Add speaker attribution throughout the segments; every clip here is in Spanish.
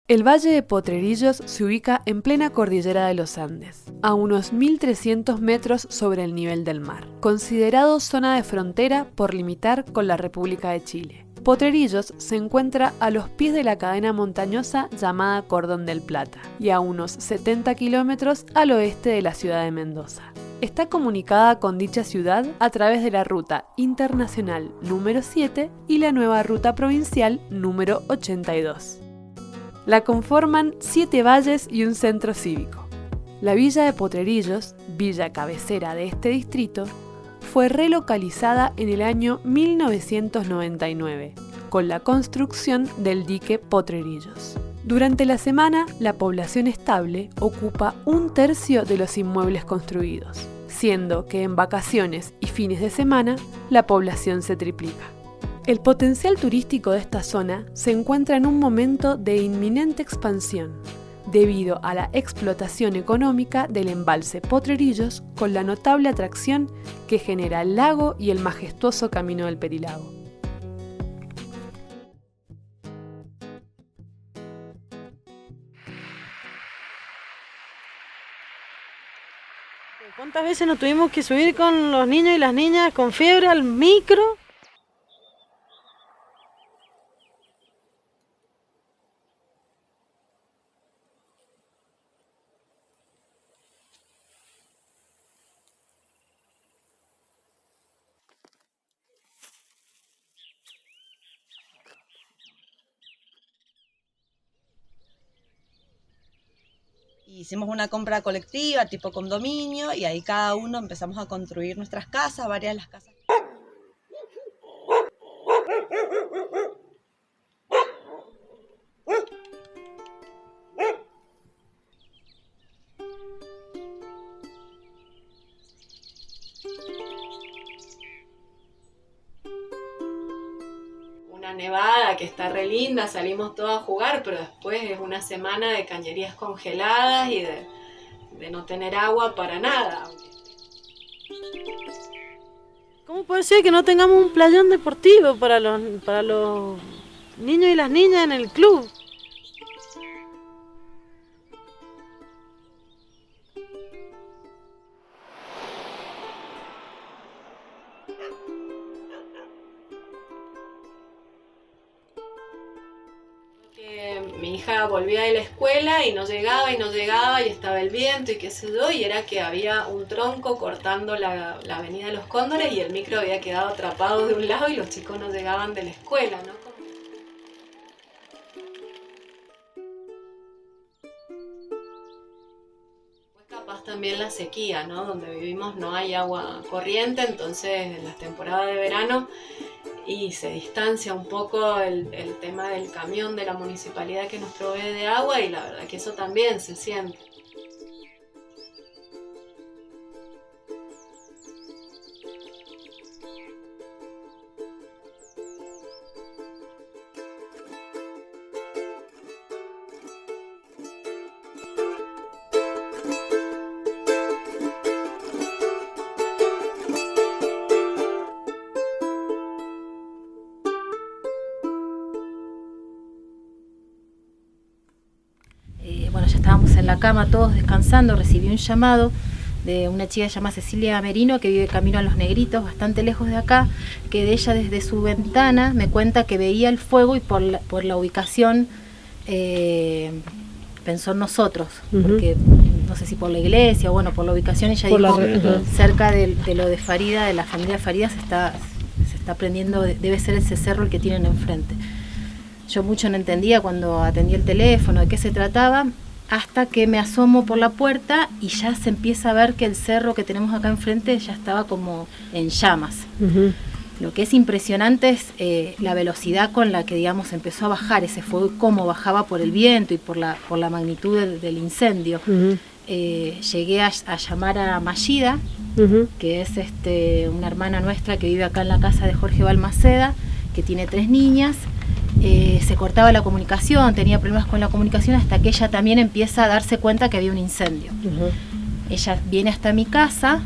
Speaker 1: El Valle de Potrerillos se ubica en plena cordillera de los Andes, a unos 1.300 metros sobre el nivel del mar, considerado zona de frontera por limitar con la República de Chile. Potrerillos se encuentra a los pies de la cadena montañosa llamada Cordón del Plata y a unos 70 kilómetros al oeste de la ciudad de Mendoza. Está comunicada con dicha ciudad a través de la ruta internacional número 7 y la nueva ruta provincial número 82. La conforman 7 valles y un centro cívico. La villa de Potrerillos, villa cabecera de este distrito, fue relocalizada en el año 1999, con la construcción del dique Potrerillos. Durante la semana, la población estable ocupa 1/3 de los inmuebles construidos, siendo que en vacaciones y fines de semana la población se triplica. El potencial turístico de esta zona se encuentra en un momento de inminente expansión, debido a la explotación económica del embalse Potrerillos con la notable atracción que genera el lago y el majestuoso Camino del Perilago.
Speaker 2: ¿Cuántas veces nos tuvimos que subir con los niños y las niñas con fiebre al micro?
Speaker 3: Hicimos una compra colectiva, tipo condominio, y ahí cada uno empezamos a construir nuestras casas, varias de las casas.
Speaker 4: Una nevada que está re linda, salimos todos a jugar, pero después es una semana de cañerías congeladas y de no tener agua para nada.
Speaker 2: ¿Cómo puede ser que no tengamos un playón deportivo para los niños y las niñas en el club?
Speaker 4: Mi hija volvía de la escuela y no llegaba y estaba el viento y qué sé yo, y era que había un tronco cortando la avenida de los Cóndores y el micro había quedado atrapado de un lado y los chicos no llegaban de la escuela, ¿no? Pues capaz también la sequía, ¿no? Donde vivimos no hay agua corriente, entonces en las temporadas de verano y se distancia un poco el tema del camión de la municipalidad que nos provee de agua y la verdad que eso también se siente.
Speaker 5: Bueno, ya estábamos en la cama todos descansando, recibí un llamado de una chica llamada Cecilia Merino que vive camino a Los Negritos, bastante lejos de acá, que de ella desde su ventana me cuenta que veía el fuego y por la ubicación pensó en nosotros, porque no sé si por la iglesia o bueno, por la ubicación ella dijo cerca de lo de Farida, de la familia Farida se está prendiendo, debe ser ese cerro el que tienen enfrente. Yo mucho no entendía cuando atendí el teléfono de qué se trataba, hasta que me asomo por la puerta y ya se empieza a ver que el cerro que tenemos acá enfrente ya estaba como en llamas. Lo que es impresionante es la velocidad con la que, digamos, empezó a bajar ese fuego y cómo bajaba por el viento y por la magnitud del incendio. Llegué a llamar a Mayida, que es una hermana nuestra que vive acá en la casa de Jorge Balmaceda, que tiene 3 niñas. Se cortaba la comunicación, tenía problemas con la comunicación hasta que ella también empieza a darse cuenta que había un incendio. Ella viene hasta mi casa,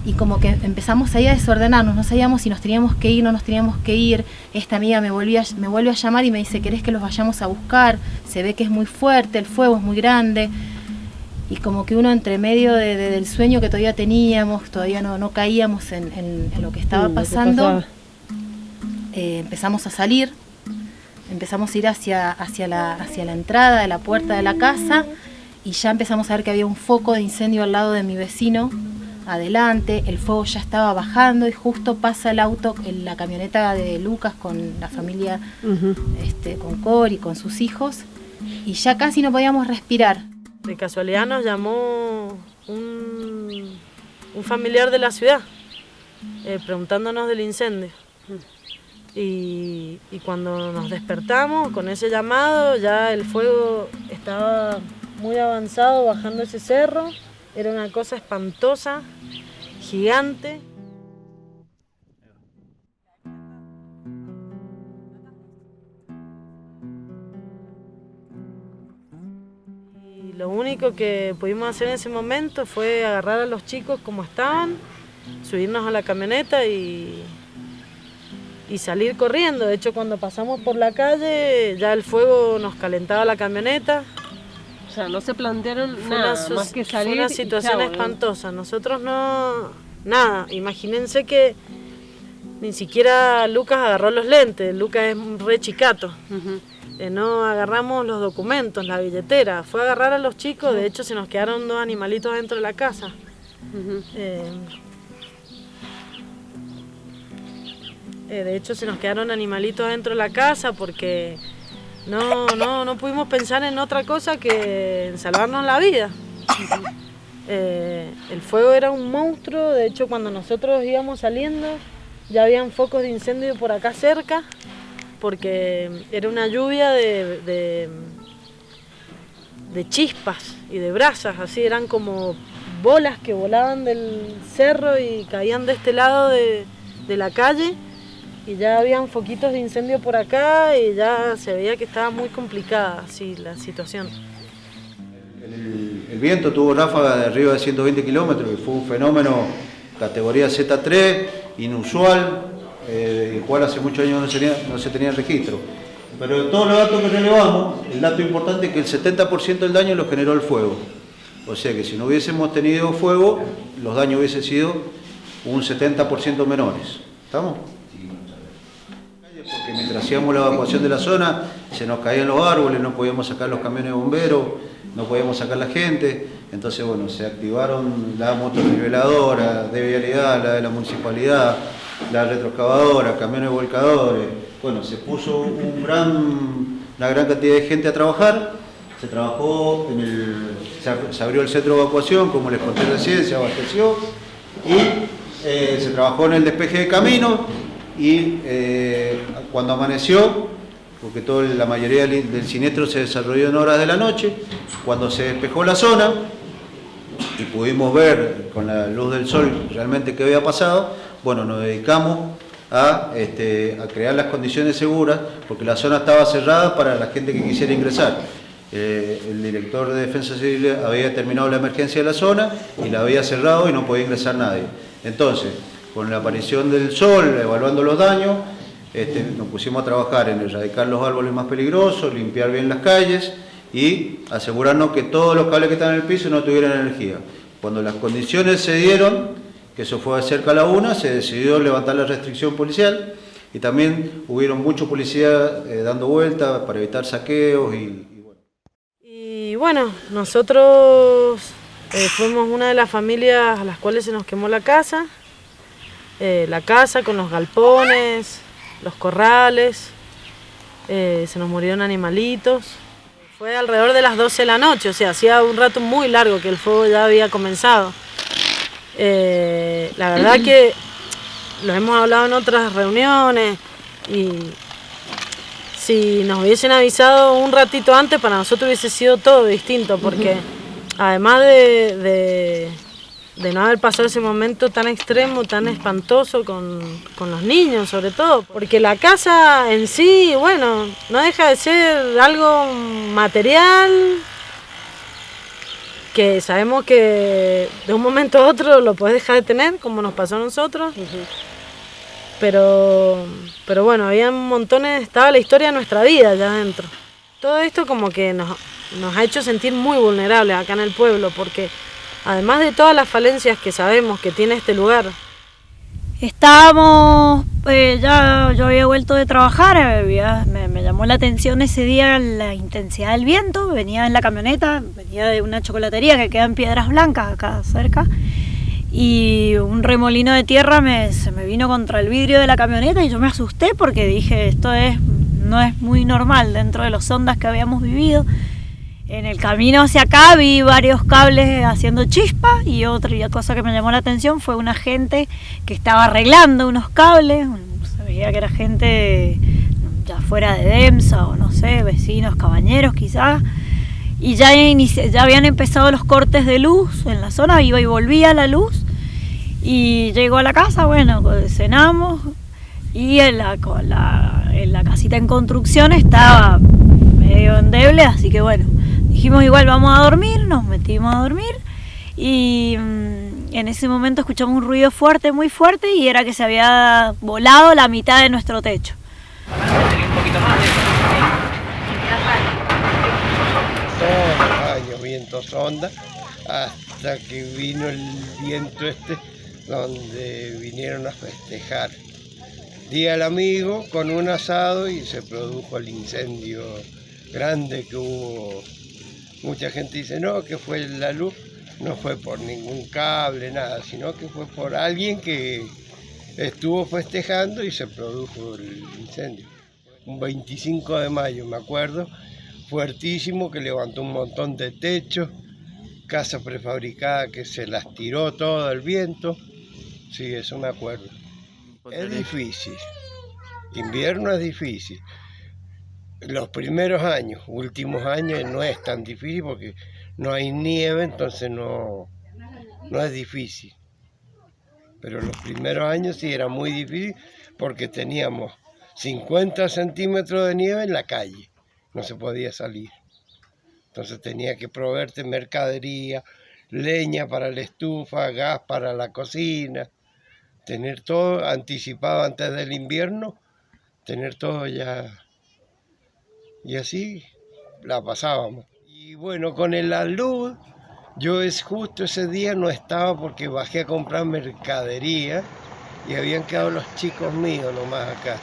Speaker 5: y como que empezamos ahí a desordenarnos, no sabíamos si nos teníamos que ir, no nos teníamos que ir. Esta amiga me vuelve a llamar y me dice, ¿querés que los vayamos a buscar? Se ve que es muy fuerte, el fuego es muy grande. Y como que uno entre medio del sueño que todavía teníamos, todavía no caíamos en lo que estaba pasando, empezamos a salir, empezamos a ir hacia la entrada de la puerta de la casa y ya empezamos a ver que había un foco de incendio al lado de mi vecino, adelante, el fuego ya estaba bajando y justo pasa el auto, la camioneta de Lucas con la familia, con Cori, con sus hijos, y ya casi no podíamos respirar.
Speaker 2: De casualidad nos llamó un familiar de la ciudad, preguntándonos del incendio. Y cuando nos despertamos con ese llamado, ya el fuego estaba muy avanzado bajando ese cerro. Era una cosa espantosa, gigante. Y lo único que pudimos hacer en ese momento fue agarrar a los chicos como estaban, subirnos a la camioneta y salir corriendo. De hecho, cuando pasamos por la calle, ya el fuego nos calentaba la camioneta.
Speaker 6: O sea, no se plantearon nada más que salir.
Speaker 2: Fue una situación espantosa. Nosotros nada. Imagínense que ni siquiera Lucas agarró los lentes. Lucas es re chicato. No agarramos los documentos, la billetera. Fue a agarrar a los chicos. De hecho, se nos quedaron 2 animalitos dentro de la casa. De hecho, se nos quedaron animalitos dentro de la casa porque no pudimos pensar en otra cosa que en salvarnos la vida. El fuego era un monstruo. De hecho, cuando nosotros íbamos saliendo ya habían focos de incendio por acá cerca, porque era una lluvia de chispas y de brasas, así eran como bolas que volaban del cerro y caían de este lado de la calle. Y ya habían foquitos de incendio por acá y ya se veía que estaba muy complicada así la situación.
Speaker 7: El viento tuvo ráfagas de arriba de 120 kilómetros y fue un fenómeno categoría Z3, inusual, el cual hace muchos años no se tenía registro. Pero de todos los datos que relevamos, el dato importante es que el 70% del daño lo generó el fuego. O sea que si no hubiésemos tenido fuego, los daños hubiesen sido un 70% menores. ¿Estamos? Porque mientras hacíamos la evacuación de la zona, se nos caían los árboles, no podíamos sacar los camiones de bomberos, no podíamos sacar la gente. Entonces, bueno, se activaron la motorniveladora de vialidad, la de la municipalidad, la retroexcavadora, camiones volcadores. Bueno, se puso una gran cantidad de gente a trabajar. Se trabajó, se abrió el centro de evacuación, como les conté recién, se abasteció. Y se trabajó en el despeje de caminos. Y cuando amaneció, porque la mayoría del siniestro se desarrolló en horas de la noche, cuando se despejó la zona y pudimos ver con la luz del sol realmente qué había pasado, bueno, nos dedicamos a crear las condiciones seguras, porque la zona estaba cerrada para la gente que quisiera ingresar. El director de Defensa Civil había terminado la emergencia de la zona y la había cerrado y no podía ingresar nadie. Entonces, con la aparición del sol, evaluando los daños, nos pusimos a trabajar en erradicar los árboles más peligrosos, limpiar bien las calles y asegurarnos que todos los cables que están en el piso no tuvieran energía. Cuando las condiciones se dieron, que eso fue cerca a la 1, se decidió levantar la restricción policial y también hubieron mucho policía dando vueltas para evitar saqueos.
Speaker 2: Y bueno, nosotros fuimos una de las familias a las cuales se nos quemó la casa con los galpones, los corrales, se nos murieron animalitos. Fue alrededor de las 12 de la noche, o sea, hacía un rato muy largo que el fuego ya había comenzado. La verdad que lo hemos hablado en otras reuniones y si nos hubiesen avisado un ratito antes, para nosotros hubiese sido todo distinto, porque además de no haber pasado ese momento tan extremo, tan espantoso con los niños sobre todo, porque la casa en sí, bueno, no deja de ser algo material, que sabemos que de un momento a otro lo podés dejar de tener, como nos pasó a nosotros. Pero bueno, había montones, estaba la historia de nuestra vida allá adentro. Todo esto como que nos ha hecho sentir muy vulnerables acá en el pueblo, porque además de todas las falencias que sabemos que tiene este lugar.
Speaker 8: Estábamos, yo había vuelto de trabajar, me llamó la atención ese día la intensidad del viento, venía en la camioneta, venía de una chocolatería que queda en Piedras Blancas, acá cerca, y un remolino de tierra se me vino contra el vidrio de la camioneta y yo me asusté porque dije, esto no es muy normal dentro de los ondas que habíamos vivido. En el camino hacia acá vi varios cables haciendo chispa y otra cosa que me llamó la atención fue una gente que estaba arreglando unos cables. Se veía que era gente ya fuera de DEMSA o no sé, vecinos, cabañeros quizás. Y ya habían empezado los cortes de luz en la zona, iba y volvía la luz. Y llegó a la casa, bueno, cenamos y en la casita en construcción estaba medio endeble, así que bueno. Dijimos igual vamos a dormir, nos metimos a dormir y en ese momento escuchamos un ruido fuerte, muy fuerte y era que se había volado la mitad de nuestro techo.
Speaker 9: Todos los años vientos onda hasta que vino el viento donde vinieron a festejar. Día del amigo con un asado y se produjo el incendio grande que hubo. Mucha gente dice, no, que fue la luz, no fue por ningún cable, nada, sino que fue por alguien que estuvo festejando y se produjo el incendio. Un 25 de mayo, me acuerdo, fuertísimo, que levantó un montón de techos, casa prefabricada que se las tiró todo el viento, sí, eso me acuerdo. Es difícil, invierno es difícil. Los primeros años, últimos años no es tan difícil porque no hay nieve, entonces no es difícil. Pero los primeros años sí era muy difícil porque teníamos 50 centímetros de nieve en la calle, no se podía salir. Entonces tenía que proveerte mercadería, leña para la estufa, gas para la cocina, tener todo anticipado antes del invierno, tener todo ya. Y así la pasábamos. Y bueno, con la luz, yo justo ese día no estaba porque bajé a comprar mercadería y habían quedado los chicos míos nomás acá.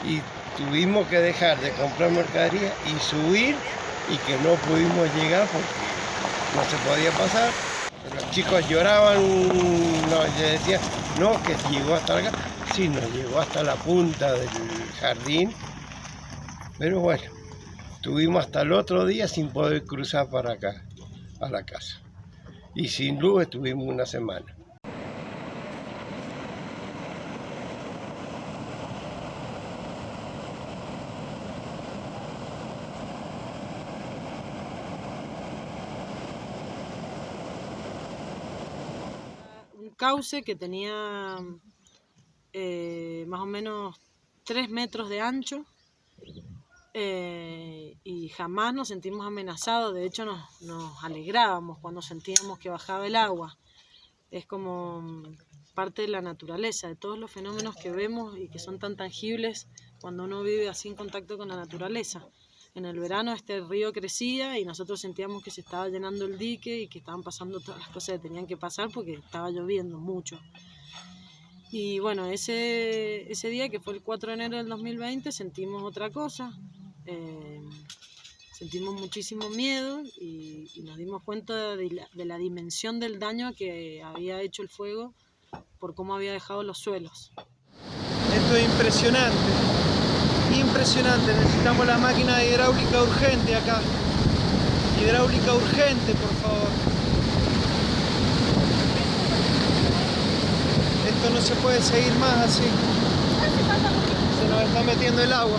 Speaker 9: Y tuvimos que dejar de comprar mercadería y subir y que no pudimos llegar porque no se podía pasar. Los chicos lloraban, nos decían, no, que llegó hasta acá. Sí, nos llegó hasta la punta del jardín, pero bueno. Estuvimos hasta el otro día sin poder cruzar para acá, a la casa. Y sin luz estuvimos una semana.
Speaker 2: Un cauce que tenía más o menos 3 metros de ancho. Y jamás nos sentimos amenazados, de hecho nos alegrábamos cuando sentíamos que bajaba el agua. Es como parte de la naturaleza, de todos los fenómenos que vemos y que son tan tangibles cuando uno vive así en contacto con la naturaleza. En el verano este río crecía y nosotros sentíamos que se estaba llenando el dique y que estaban pasando todas las cosas que tenían que pasar porque estaba lloviendo mucho. Y bueno, ese día que fue el 4 de enero del 2020 sentimos otra cosa. Sentimos muchísimo miedo y nos dimos cuenta de la dimensión del daño que había hecho el fuego por cómo había dejado los suelos.
Speaker 10: Esto es impresionante, impresionante. Necesitamos la máquina de hidráulica urgente acá. Hidráulica urgente, por favor. Esto no se puede seguir más así. Se nos está metiendo el agua.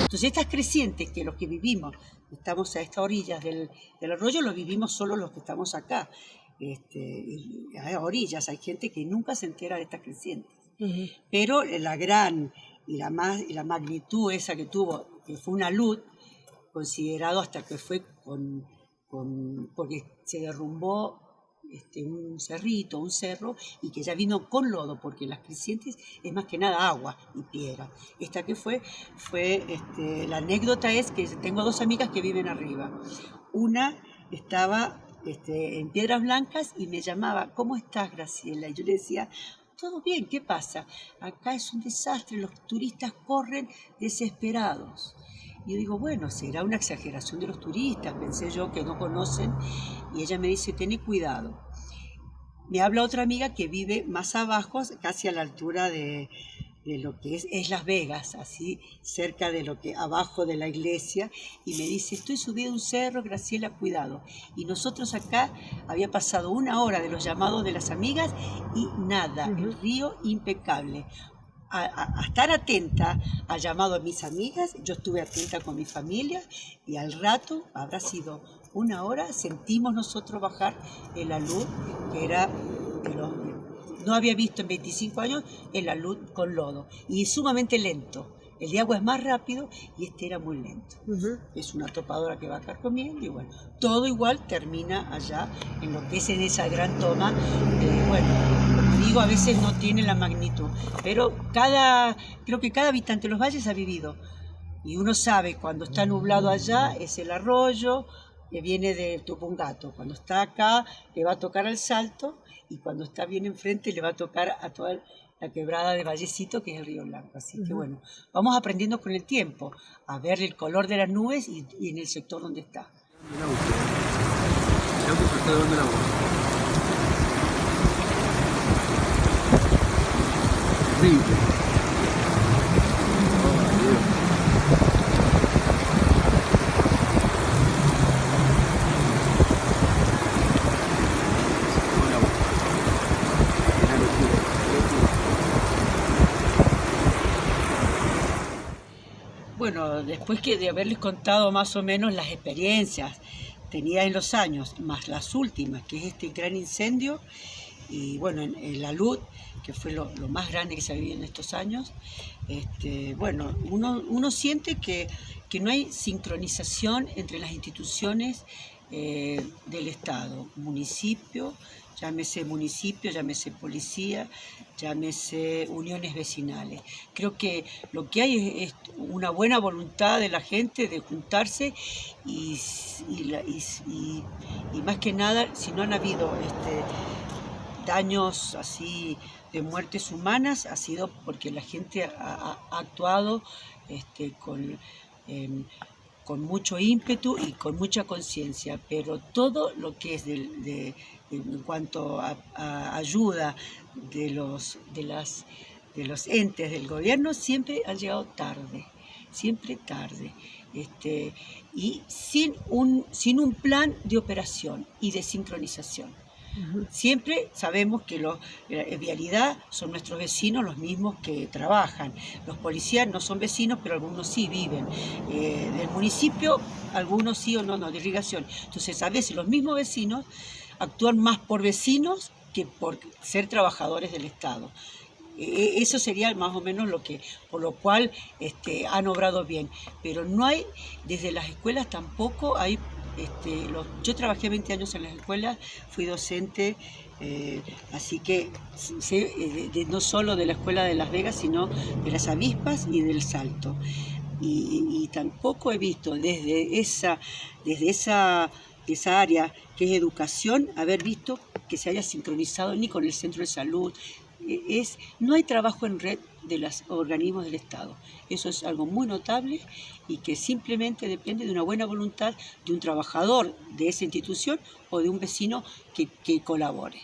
Speaker 11: Entonces estas crecientes que los que vivimos, estamos a esta orilla del arroyo, lo vivimos solo los que estamos acá. Hay orillas, hay gente que nunca se entera de estas crecientes. Pero la gran y la magnitud esa que tuvo, que fue una luz, considerado hasta que fue porque se derrumbó un cerro, y que ya vino con lodo, porque las crecientes es más que nada agua y piedra. Esta que fue la anécdota es que tengo 2 amigas que viven arriba. Una estaba en Piedras Blancas y me llamaba, ¿cómo estás, Graciela? Y yo le decía, todo bien, ¿qué pasa? Acá es un desastre, los turistas corren desesperados. Y yo digo, bueno, será una exageración de los turistas, pensé yo, que no conocen. Y ella me dice, ten cuidado. Me habla otra amiga que vive más abajo, casi a la altura de lo que es Las Vegas, así cerca de lo que abajo de la iglesia, y me dice, estoy subido a un cerro, Graciela, cuidado. Y nosotros acá había pasado 1 hora de los llamados de las amigas y nada, el río impecable. A estar atenta al llamado de mis amigas, yo estuve atenta con mi familia, y al rato, habrá sido 1 hora, sentimos nosotros bajar el alud, que era no había visto en 25 años el alud con lodo, y sumamente lento. El de agua es más rápido y este era muy lento. Es una topadora que va carcomiendo, y bueno, todo igual termina allá en lo que es en esa gran toma. Como digo, a veces no tiene la magnitud, pero creo que cada habitante de los valles ha vivido, y uno sabe cuando está nublado allá es el arroyo que viene de Tupungato, cuando está acá le va a tocar al Salto, y cuando está bien enfrente le va a tocar a toda la quebrada de Vallecito, que es el Río Blanco. Así que bueno, vamos aprendiendo con el tiempo a ver el color de las nubes y en el sector donde está. Bueno, después de haberles contado más o menos las experiencias tenidas en los años, más las últimas, que es este gran incendio, y bueno, en la luz, que fue lo más grande que se ha vivido en estos años, bueno, uno siente que no hay sincronización entre las instituciones del Estado, municipio, llámese policía, llámese uniones vecinales. Creo que lo que hay es una buena voluntad de la gente de juntarse y más que nada, si no han habido daños así de muertes humanas, ha sido porque la gente ha actuado con mucho ímpetu y con mucha conciencia, pero todo lo que es en cuanto a ayuda de los entes del gobierno siempre han llegado tarde, y sin un plan de operación y de sincronización. Siempre sabemos que vialidad son nuestros vecinos, los mismos que trabajan. Los policías no son vecinos, pero algunos sí viven. Del municipio, algunos sí o no, de irrigación. Entonces, a veces los mismos vecinos actúan más por vecinos que por ser trabajadores del Estado. Eso sería más o menos por lo cual han obrado bien. Pero no hay, desde las escuelas tampoco hay. Yo trabajé 20 años en las escuelas, fui docente, así que sé no solo de la escuela de Las Vegas, sino de las avispas y del Salto. Y tampoco he visto desde esa área que es educación, haber visto que se haya sincronizado ni con el centro de salud. No hay trabajo en red de los organismos del Estado. Eso es algo muy notable y que simplemente depende de una buena voluntad de un trabajador de esa institución o de un vecino que colabore.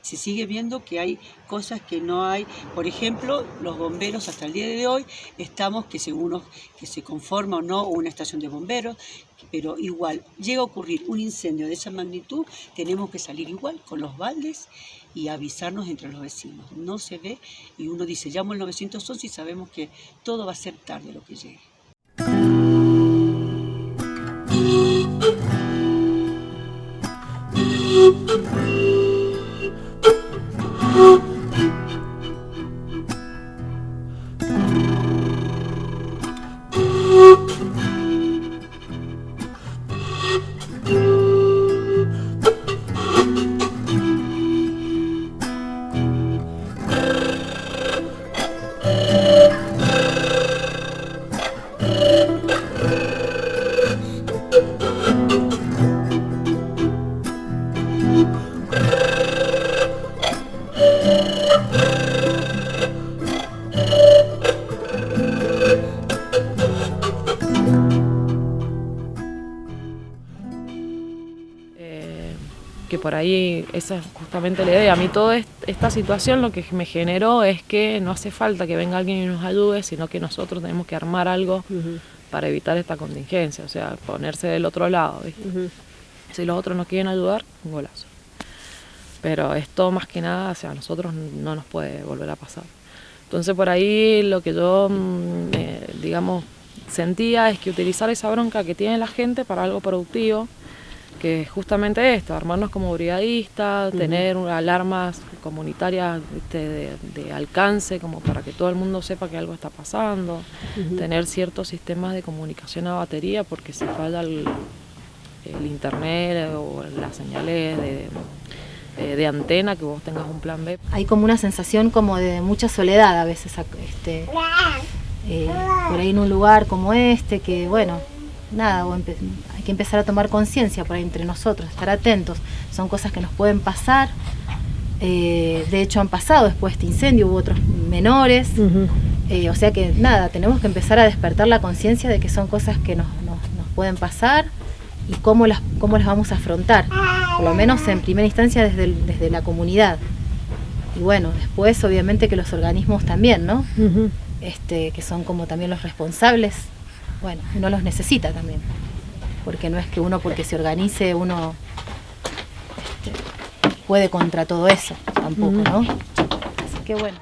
Speaker 11: Se sigue viendo que hay cosas que no hay. Por ejemplo, los bomberos hasta el día de hoy estamos que según que se conforma o no una estación de bomberos, pero igual llega a ocurrir un incendio de esa magnitud, tenemos que salir igual con los baldes y avisarnos entre los vecinos. No se ve y uno dice, llamo al 911 y sabemos que todo va a ser tarde lo que llegue.
Speaker 12: por ahí esa es justamente la idea. A mí toda esta situación lo que me generó es que no hace falta que venga alguien y nos ayude, sino que nosotros tenemos que armar algo para evitar esta contingencia, o sea, ponerse del otro lado, ¿viste? Si los otros nos quieren ayudar, un golazo. Pero esto más que nada, o sea, a nosotros no nos puede volver a pasar. Entonces por ahí lo que yo, digamos, sentía es que utilizar esa bronca que tiene la gente para algo productivo, que es justamente esto, armarnos como brigadistas, tener alarmas comunitarias, ¿viste? De alcance, como para que todo el mundo sepa que algo está pasando, tener ciertos sistemas de comunicación a batería, porque si falla el internet o las señales de antena, que vos tengas un plan B.
Speaker 5: Hay como una sensación como de mucha soledad a veces, por ahí en un lugar como este, que bueno, nada, hay que empezar a tomar conciencia por ahí entre nosotros, estar atentos. Son cosas que nos pueden pasar, de hecho han pasado después de este incendio, hubo otros menores, o sea que nada, tenemos que empezar a despertar la conciencia de que son cosas que nos pueden pasar y cómo las vamos a afrontar, por lo menos en primera instancia desde la comunidad. Y bueno, después obviamente que los organismos también, ¿no? Que son como también los responsables, bueno, uno los necesita también, porque no es que uno porque se organice uno puede contra todo eso, tampoco, ¿no? Así que bueno.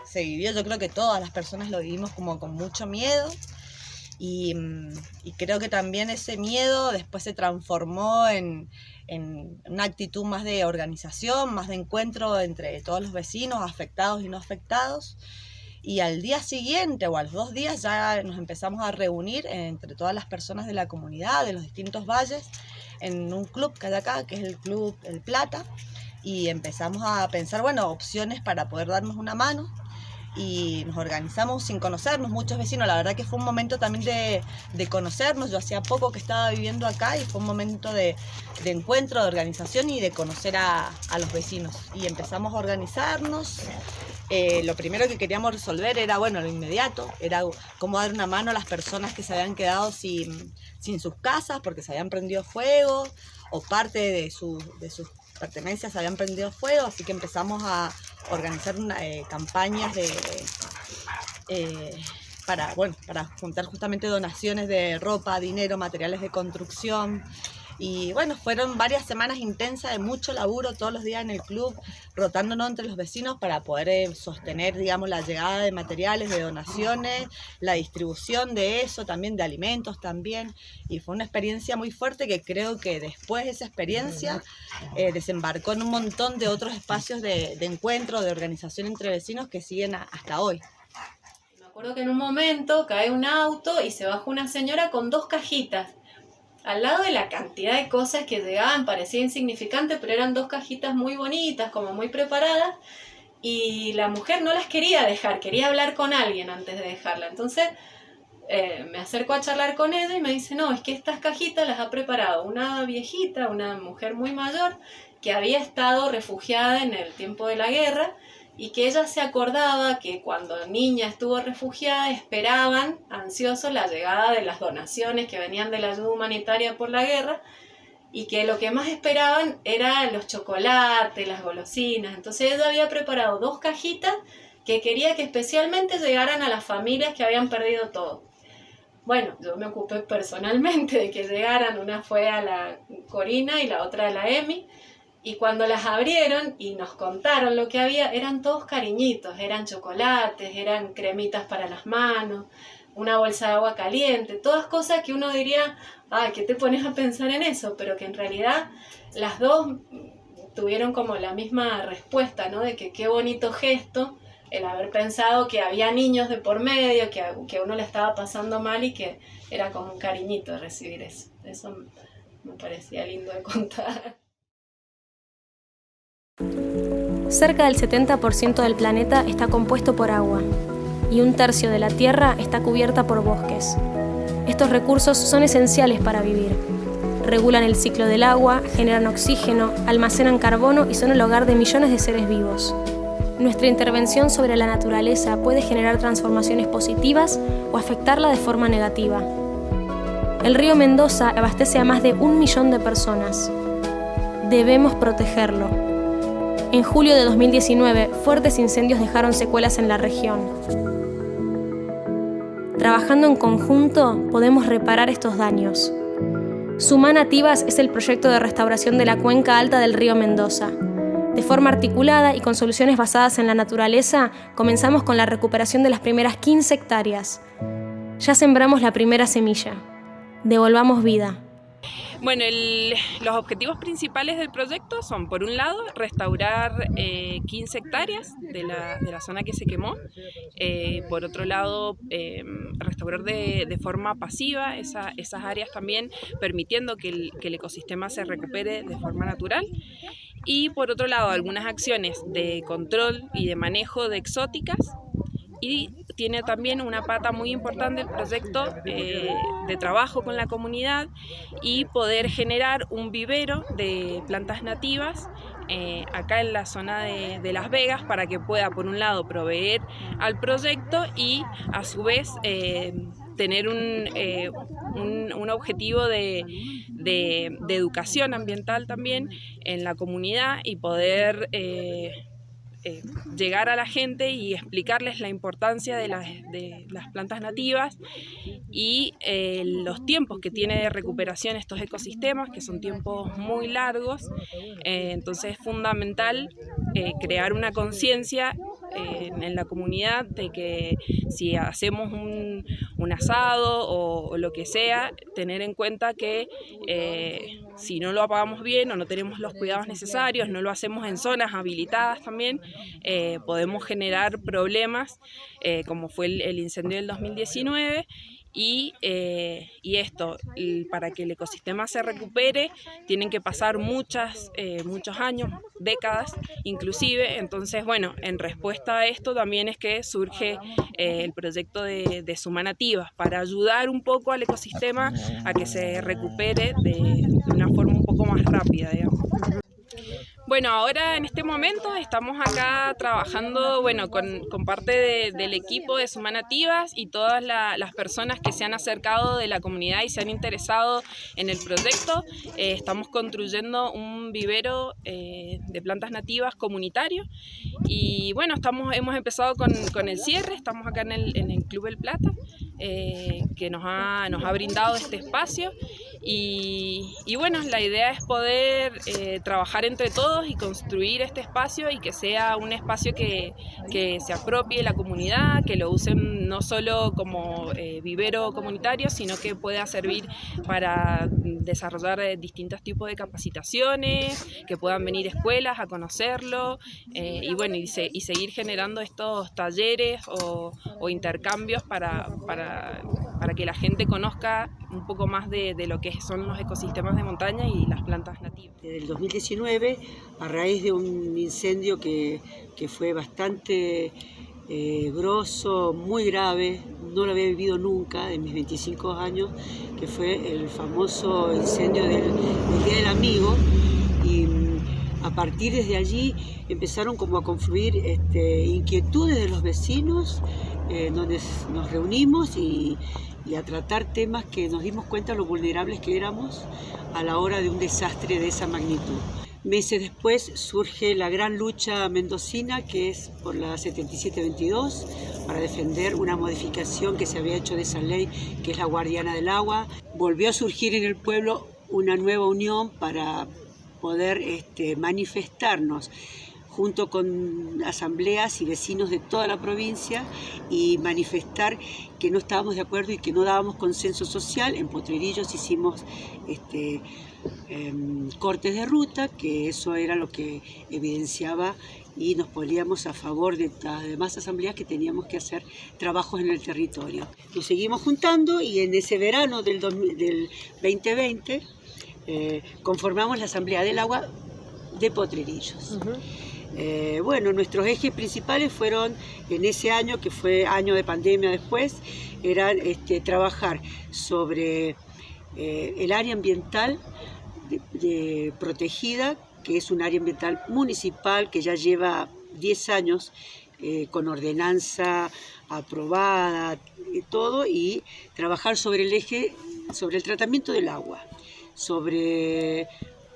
Speaker 3: Se vivió, yo creo que todas las personas lo vivimos como con mucho miedo y creo que también ese miedo después se transformó en una actitud más de organización, más de encuentro entre todos los vecinos, afectados y no afectados. Y al día siguiente o a los 2 días ya nos empezamos a reunir entre todas las personas de la comunidad, de los distintos valles, en un club que hay acá, que es el Club El Plata, y empezamos a pensar, bueno, opciones para poder darnos una mano. Y nos organizamos sin conocernos, muchos vecinos, la verdad que fue un momento también de conocernos. Yo hacía poco que estaba viviendo acá y fue un momento de encuentro, de organización y de conocer a los vecinos. Y empezamos a organizarnos. Lo primero que queríamos resolver era, bueno, lo inmediato, era cómo dar una mano a las personas que se habían quedado sin sus casas porque se habían prendido fuego o parte de sus pertenencias se habían prendido fuego, así que empezamos a organizar campañas para juntar justamente donaciones de ropa, dinero, materiales de construcción. Y bueno, fueron varias semanas intensas de mucho laburo todos los días en el club, rotándonos entre los vecinos para poder sostener, digamos, la llegada de materiales, de donaciones, la distribución de eso, también de alimentos también. Y fue una experiencia muy fuerte que creo que después de esa experiencia desembarcó en un montón de otros espacios de encuentro, de organización entre vecinos que siguen hasta hoy.
Speaker 4: Me acuerdo que en un momento cae un auto y se baja una señora con 2 cajitas. Al lado de la cantidad de cosas que llegaban, parecía insignificante, pero eran 2 cajitas muy bonitas, como muy preparadas, y la mujer no las quería dejar, quería hablar con alguien antes de dejarla. Entonces me acerco a charlar con ella y me dice, no, es que estas cajitas las ha preparado una viejita, una mujer muy mayor, que había estado refugiada en el tiempo de la guerra, y que ella se acordaba que cuando niña estuvo refugiada esperaban ansiosos la llegada de las donaciones que venían de la ayuda humanitaria por la guerra y que lo que más esperaban eran los chocolates, las golosinas. Entonces ella había preparado 2 cajitas que quería que especialmente llegaran a las familias que habían perdido todo. Bueno, yo me ocupé personalmente de que llegaran, una fue a la Corina y la otra a la Emi. Y cuando las abrieron y nos contaron lo que había, eran todos cariñitos, eran chocolates, eran cremitas para las manos, una bolsa de agua caliente, todas cosas que uno diría, ay, ¿qué te pones a pensar en eso? Pero que en realidad las dos tuvieron como la misma respuesta, ¿no? De que qué bonito gesto el haber pensado que había niños de por medio, que uno le estaba pasando mal y que era como un cariñito recibir eso. Eso me parecía lindo de contar.
Speaker 13: Cerca del 70% del planeta está compuesto por agua y 1/3 de la Tierra está cubierta por bosques. Estos recursos son esenciales para vivir. Regulan el ciclo del agua, generan oxígeno, almacenan carbono y son el hogar de millones de seres vivos. nuestra intervención sobre la naturaleza puede generar transformaciones positivas o afectarla de forma negativa. El río Mendoza abastece a más de 1 millón de personas. Debemos protegerlo. En julio de 2019, fuertes incendios dejaron secuelas en la región. Trabajando en conjunto, podemos reparar estos daños. Sumá Nativas es el proyecto de restauración de la cuenca alta del río Mendoza. De forma articulada y con soluciones basadas en la naturaleza, comenzamos con la recuperación de las primeras 15 hectáreas. Ya sembramos la primera semilla. Devolvamos vida.
Speaker 14: Bueno, los objetivos principales del proyecto son, por un lado, restaurar 15 hectáreas de la zona que se quemó. Por otro lado, restaurar de forma pasiva esas áreas también, permitiendo que el ecosistema se recupere de forma natural. Y por otro lado, algunas acciones de control y de manejo de exóticas. Y tiene también una pata muy importante el proyecto de trabajo con la comunidad y poder generar un vivero de plantas nativas acá en la zona de Las Vegas, para que pueda, por un lado, proveer al proyecto y a su vez tener un objetivo de educación ambiental también en la comunidad y poder llegar a la gente y explicarles la importancia de las plantas nativas y los tiempos que tiene de recuperación estos ecosistemas, que son tiempos muy largos. Entonces es fundamental crear una conciencia en la comunidad de que si hacemos un asado o lo que sea, tener en cuenta que si no lo apagamos bien o no tenemos los cuidados necesarios, no lo hacemos en zonas habilitadas también, podemos generar problemas como fue el incendio del 2019. Y esto, para que el ecosistema se recupere, tienen que pasar muchos años, décadas inclusive. Entonces, bueno, en respuesta a esto también es que surge el proyecto de Sumá Nativas, para ayudar un poco al ecosistema a que se recupere de una forma un poco más rápida, digamos. Bueno, ahora en este momento estamos acá trabajando con parte del equipo de Sumá Nativas y todas las personas que se han acercado de la comunidad y se han interesado en el proyecto. Estamos construyendo un vivero de plantas nativas comunitario y bueno, hemos empezado con el cierre. Estamos acá en el Club El Plata, que nos ha brindado este espacio y bueno, la idea es poder trabajar entre todos y construir este espacio y que sea un espacio que se apropie la comunidad, que lo usen no solo como vivero comunitario, sino que pueda servir para desarrollar distintos tipos de capacitaciones, que puedan venir escuelas a conocerlo y bueno, y seguir generando estos talleres o intercambios para que la gente conozca un poco más de lo que son los ecosistemas de montaña y las plantas nativas.
Speaker 11: Desde el 2019, a raíz de un incendio que fue bastante grosso, muy grave, no lo había vivido nunca en mis 25 años, que fue el famoso incendio del Día del Amigo, y a partir desde allí empezaron como a confluir inquietudes de los vecinos, donde nos reunimos y a tratar temas que nos dimos cuenta de lo vulnerables que éramos a la hora de un desastre de esa magnitud. Meses después surge la gran lucha mendocina, que es por la 7722, para defender una modificación que se había hecho de esa ley, que es la guardiana del agua. Volvió a surgir en el pueblo una nueva unión para poder manifestarnos junto con asambleas y vecinos de toda la provincia y manifestar que no estábamos de acuerdo y que no dábamos consenso social. En Potrerillos hicimos cortes de ruta, que eso era lo que evidenciaba y nos poníamos a favor de las demás asambleas que teníamos que hacer trabajos en el territorio. Nos seguimos juntando y en ese verano del 2020 conformamos la Asamblea del Agua de Potrerillos. Bueno, nuestros ejes principales fueron en ese año, que fue año de pandemia después, eran trabajar sobre el área ambiental protegida, que es un área ambiental municipal que ya lleva 10 años con ordenanza aprobada y todo, y trabajar sobre el eje, sobre el tratamiento del agua, sobre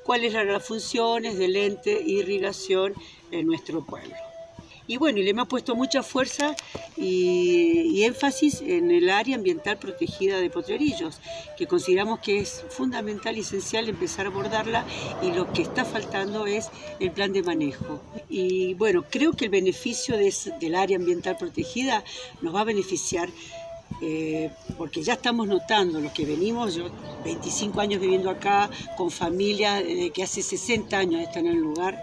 Speaker 11: cuáles eran las funciones del ente irrigación en nuestro pueblo. Y bueno, y le hemos puesto mucha fuerza y énfasis en el área ambiental protegida de Potrerillos, que consideramos que es fundamental y esencial empezar a abordarla, y lo que está faltando es el plan de manejo. Y bueno, creo que el beneficio del área ambiental protegida nos va a beneficiar porque ya estamos notando los que venimos, yo 25 años viviendo acá, con familia que hace 60 años están en el lugar.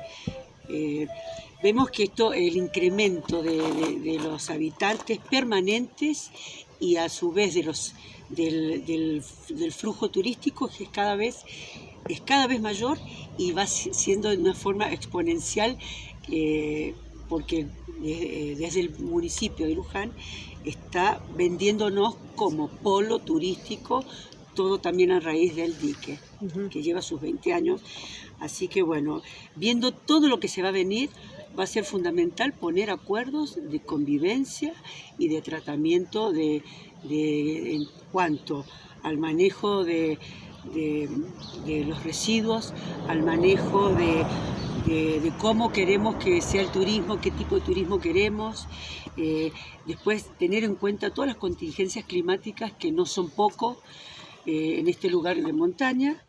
Speaker 11: Vemos que el incremento de los habitantes permanentes y a su vez del flujo turístico que es cada vez mayor y va siendo de una forma exponencial, porque desde el municipio de Luján está vendiéndonos como polo turístico, todo también a raíz del dique, que lleva sus 20 años. Así que bueno, viendo todo lo que se va a venir, va a ser fundamental poner acuerdos de convivencia y de tratamiento en cuanto al manejo de los residuos, al manejo de cómo queremos que sea el turismo, qué tipo de turismo queremos. Después tener en cuenta todas las contingencias climáticas, que no son poco en este lugar de montaña.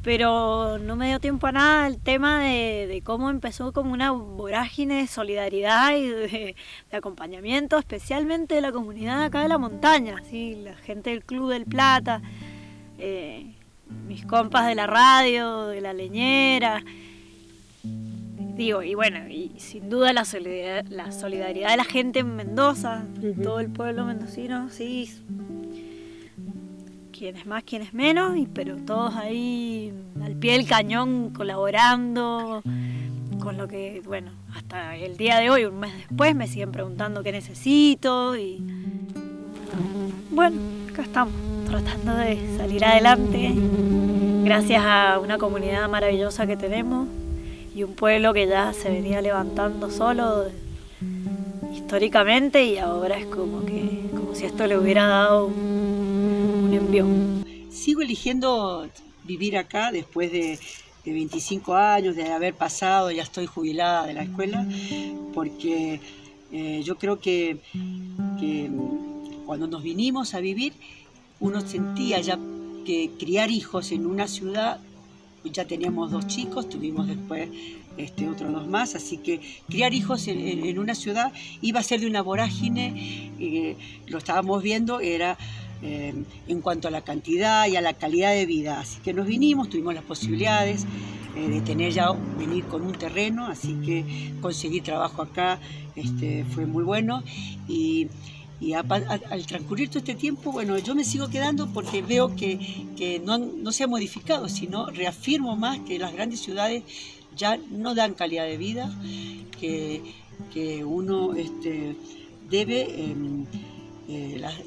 Speaker 8: Pero no me dio tiempo a nada el tema de cómo empezó como una vorágine de solidaridad y de acompañamiento, especialmente de la comunidad acá de la montaña, ¿sí? La gente del Club del Plata, mis compas de la radio, de la leñera, digo, y bueno, y sin duda la solidaridad de la gente en Mendoza, todo el pueblo mendocino, sí, quienes más, quienes menos, pero todos ahí al pie del cañón colaborando con lo que, bueno, hasta el día de hoy, un mes después, me siguen preguntando qué necesito y bueno, acá estamos tratando de salir adelante gracias a una comunidad maravillosa que tenemos y un pueblo que ya se venía levantando solo históricamente, y ahora es como si esto le hubiera dado un envión.
Speaker 11: Sigo eligiendo vivir acá después de 25 años, de haber pasado, ya estoy jubilada de la escuela, porque yo creo que cuando nos vinimos a vivir, uno sentía ya que criar hijos en una ciudad, ya teníamos 2 chicos, tuvimos después otros 2 más, así que criar hijos en una ciudad iba a ser de una vorágine, lo estábamos viendo, era en cuanto a la cantidad y a la calidad de vida. Así que nos vinimos, tuvimos las posibilidades de venir con un terreno, así que conseguir trabajo acá fue muy bueno. Y al transcurrir todo este tiempo, bueno, yo me sigo quedando porque veo que no se ha modificado, sino reafirmo más que las grandes ciudades ya no dan calidad de vida, que uno debe...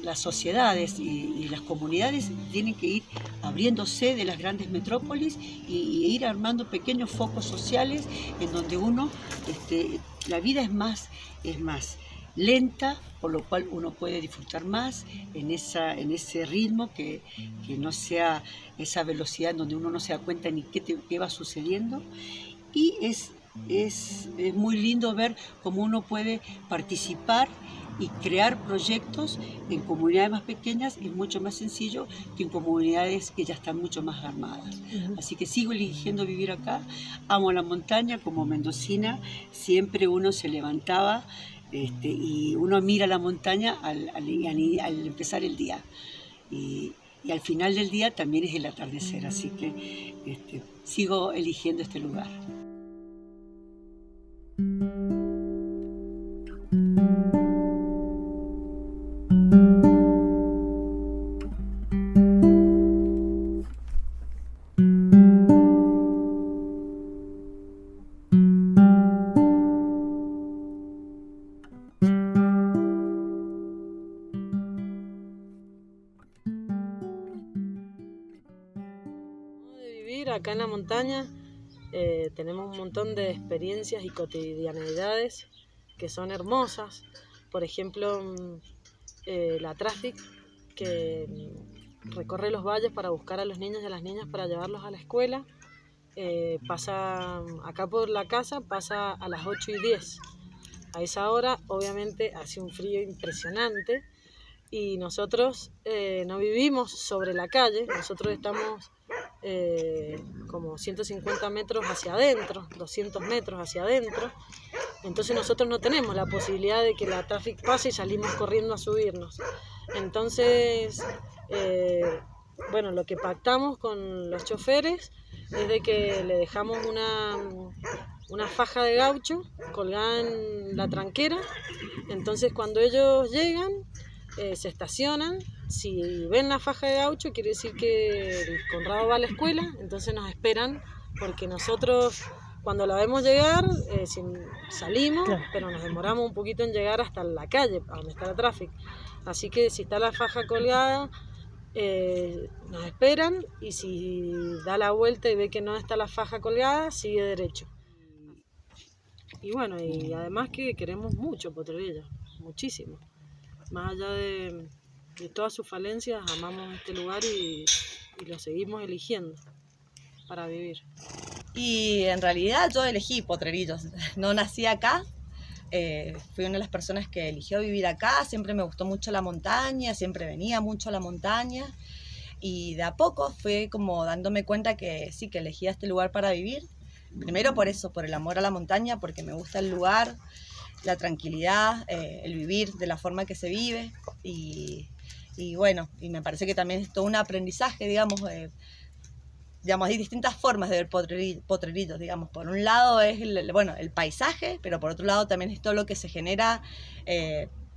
Speaker 11: las sociedades y las comunidades tienen que ir abriéndose de las grandes metrópolis y ir armando pequeños focos sociales en donde la vida es más lenta, por lo cual uno puede disfrutar más en ese ritmo, que no sea esa velocidad en donde uno no se da cuenta ni qué va sucediendo. Y es muy lindo ver cómo uno puede participar y crear proyectos en comunidades más pequeñas. Es mucho más sencillo que en comunidades que ya están mucho más armadas. Así que sigo eligiendo vivir acá. Amo la montaña, como mendocina siempre uno se levantaba y uno mira la montaña al empezar el día, y al final del día también es el atardecer, así que sigo eligiendo este lugar.
Speaker 2: acá en la montaña tenemos un montón de experiencias y cotidianidades que son hermosas. Por ejemplo, la Traffic, que recorre los valles para buscar a los niños y a las niñas para llevarlos a la escuela. Pasa acá por la casa, pasa a las 8:10. A esa hora obviamente hace un frío impresionante y nosotros no vivimos sobre la calle, nosotros estamos como 150 metros hacia adentro, 200 metros hacia adentro, entonces nosotros no tenemos la posibilidad de que la Traffic pase y salimos corriendo a subirnos. Entonces, bueno, lo que pactamos con los choferes es de que le dejamos una faja de gaucho colgada en la tranquera, entonces cuando ellos llegan se estacionan, si ven la faja de gaucho quiere decir que Conrado va a la escuela, entonces nos esperan porque nosotros cuando la vemos llegar salimos, pero nos demoramos un poquito en llegar hasta la calle, a donde está la Traffic, así que si está la faja colgada nos esperan y si da la vuelta y ve que no está la faja colgada, sigue derecho. Y bueno, y además que queremos mucho Potrerillos, muchísimo. Más allá de todas sus falencias, amamos este lugar y lo seguimos eligiendo para vivir.
Speaker 3: Y en realidad yo elegí Potrerillos, no nací acá. Fui una de las personas que eligió vivir acá, siempre me gustó mucho la montaña, siempre venía mucho a la montaña y de a poco fui como dándome cuenta que sí, que elegía este lugar para vivir. Primero por eso, por el amor a la montaña, porque me gusta el lugar, la tranquilidad, el vivir de la forma que se vive y bueno, y me parece que también es todo un aprendizaje, digamos, hay distintas formas de ver Potrerillos, digamos. Por un lado es el paisaje, pero por otro lado también es todo lo que se genera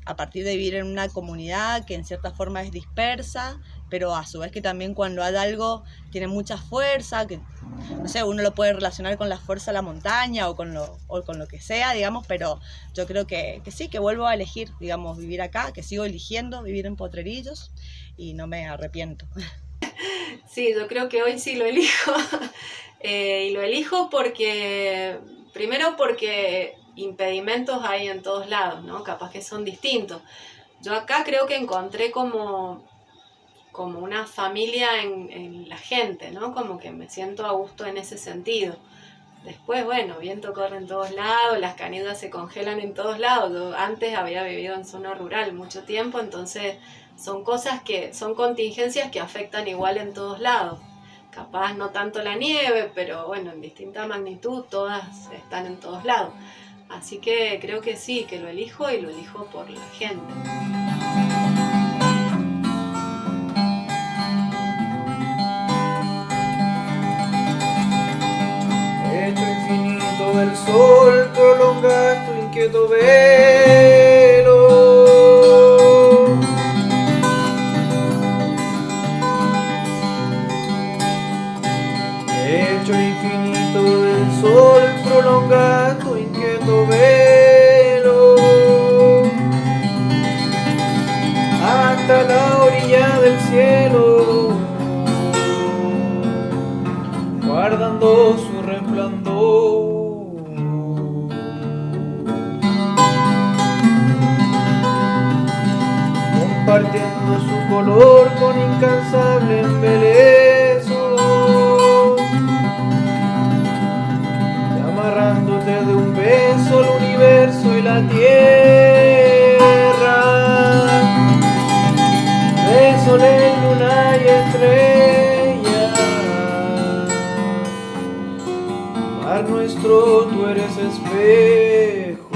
Speaker 3: a partir de vivir en una comunidad que en cierta forma es dispersa, pero a su vez que también cuando hay algo tiene mucha fuerza, que no sé, uno lo puede relacionar con la fuerza de la montaña o con lo que sea, digamos, pero yo creo que sí, que vuelvo a elegir, digamos, vivir acá, que sigo eligiendo vivir en Potrerillos y no me arrepiento.
Speaker 4: Sí, yo creo que hoy sí lo elijo. Y lo elijo primero porque impedimentos hay en todos lados, ¿no? Capaz que son distintos. Yo acá creo que encontré como una familia en la gente, ¿no? Como que me siento a gusto en ese sentido. Después, bueno, viento corre en todos lados, las cañadas se congelan en todos lados. Yo antes había vivido en zona rural mucho tiempo, entonces son contingencias que afectan igual en todos lados. Capaz no tanto la nieve, pero bueno, en distinta magnitud todas están en todos lados. Así que creo que sí, que lo elijo y lo elijo por la gente.
Speaker 10: Hecho infinito del sol, prolonga tu inquieto velo. Hecho infinito del sol, prolonga tu inquieto velo hasta la orilla del cielo, guardando su resplandor. Compartiendo su color con incansable embeleso, y amarrándote de un beso el universo y la tierra, de sol, luna y estrella. Mar nuestro, tú eres espejo.